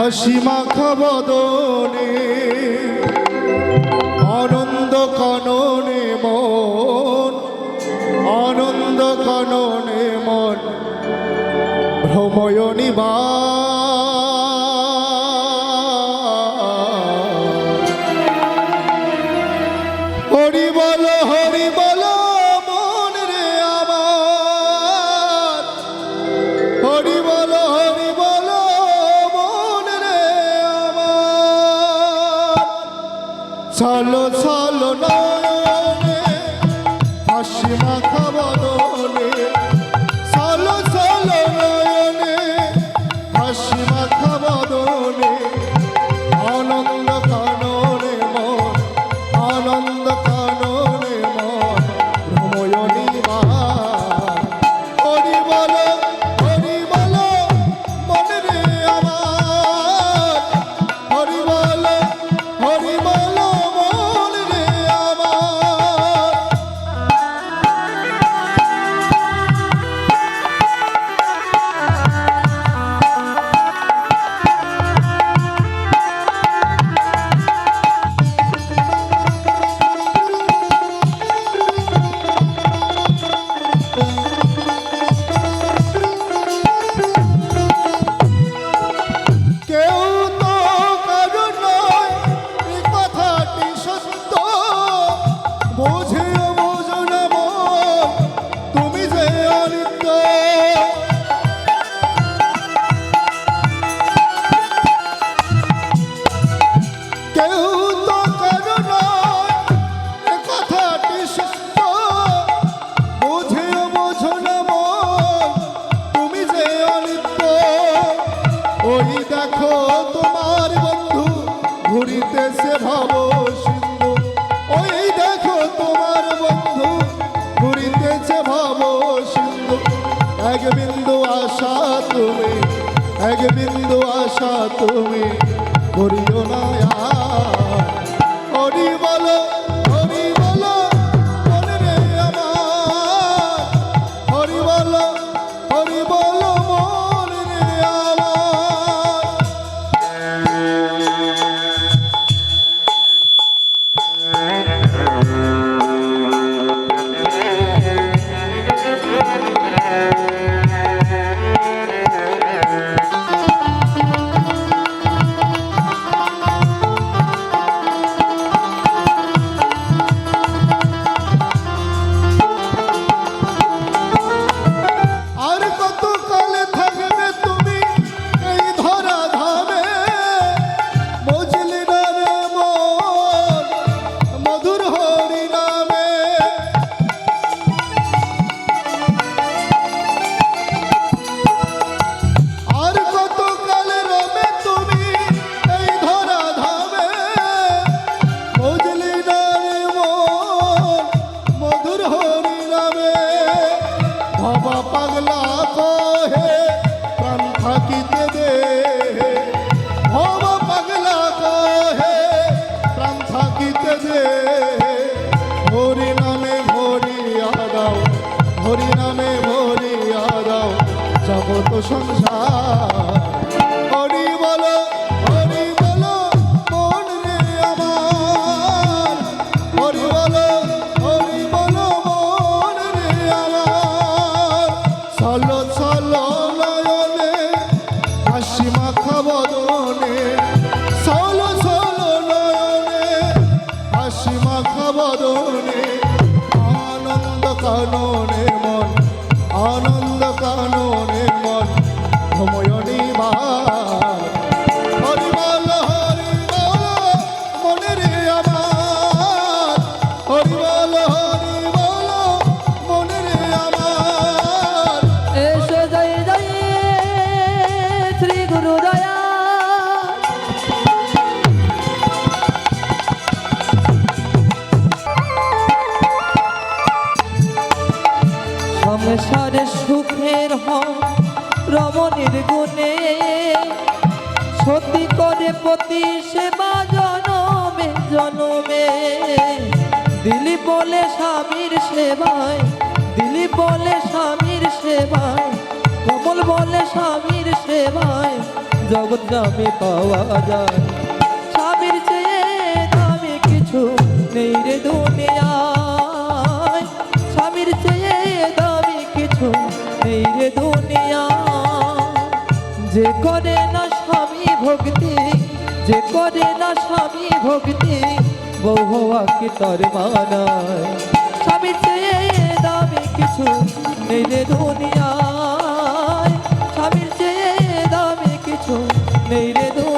হাসি মাখা বদনে আনন্দ কাননে মন, আনন্দ কাননে মন ভ্রময় নিবাস। হরি বল হরি বল মন রে আমার, হরি বল হরি বল মন রে আমার। চলো চলো নয়নে হাসি মাখা বদনে, চলো চলো নয়নে হাসি মাখা বদনে আনন্দ কাননে মন, আনন্দ কাননে মন ভ্রময় নিবাস। হরি বল হরি বল মন রে আমার, হরি বল হরি বল মন রে আমার। কেউ তো কারো নয় এই কথাটি সত্য, বোঝেও বোঝো না মন তুমি যে অনিত্য। কেউ তো কারো নয় এই কথাটি সত্য, বোঝেও বোঝো না মন তুমি যে অনিত্য। ওই দেখো তোমার বন্ধু ঘুরিতেছে ভব সিন্ধু, ওই দেখো তোমার বন্ধু ঘুরিতেছে ভব সিন্ধু। এক বিন্দু আশা তুমি, এক বিন্দু আশা তুমি করিও না আর। হরি বল হরি বল মন রে আমার, হরি বল হরি বল মন রে আমার। আর কত কালে থাকবে তুমি এই ধরা ধামে, বুঝলি না রে মন মধুর হরি নামে। আর কত কালে রবে তুমি এই ধরা ধামে, বুঝলি না রে মন মধুর হরি নামে। বাবা পাগলা কহে প্রাণ থাকিতে দে, বাবা পাগলা কহে প্রাণ থাকিতে দে। হরি নামে ভরিয়া দাও, হরি নামে ভরিয়া দাও জগত সংসার। হরি বল হরি বল মন রে আমার, হরি বল হরি বল মন রে আমার। চলো চলো নয়নে হাসি মাখা বদনে, চলো চলো নয়নে হাসি মাখা বদনে আনন্দ কাননে মন, আনন্দ কাননে মন ভ্রময় নিবাস। হরি বল মন রে আমার, হরি বল মন রে আমার। এসো জয় জয় শ্রী গুরু দয়া, সংসারে সুখের রমণীর গুণে, সতী করে পতি সেবা জনমে জনমে। দিলি বলে স্বামীর সেবায়, দিলি বলে স্বামীর সেবায়, কমল বলে স্বামীর সেবায় জগৎ নামে পাওয়া যায়। স্বামীর চেয়ে দামি কিছু নেই রে দুনিয়ায়, স্বামীর চেয়ে দামি কিছু নেই রে দুনিয়ায়। যে করে না স্বামী ভক্তি, যে করে না স্বামী ভক্তি, বউ হওয়া কি তার মানায়। স্বামীর চেয়ে দামি কিছু নেই রে দুনিয়ায়, স্বামীর চেয়ে দামি কিছু নেই রে দুনিয়ায়।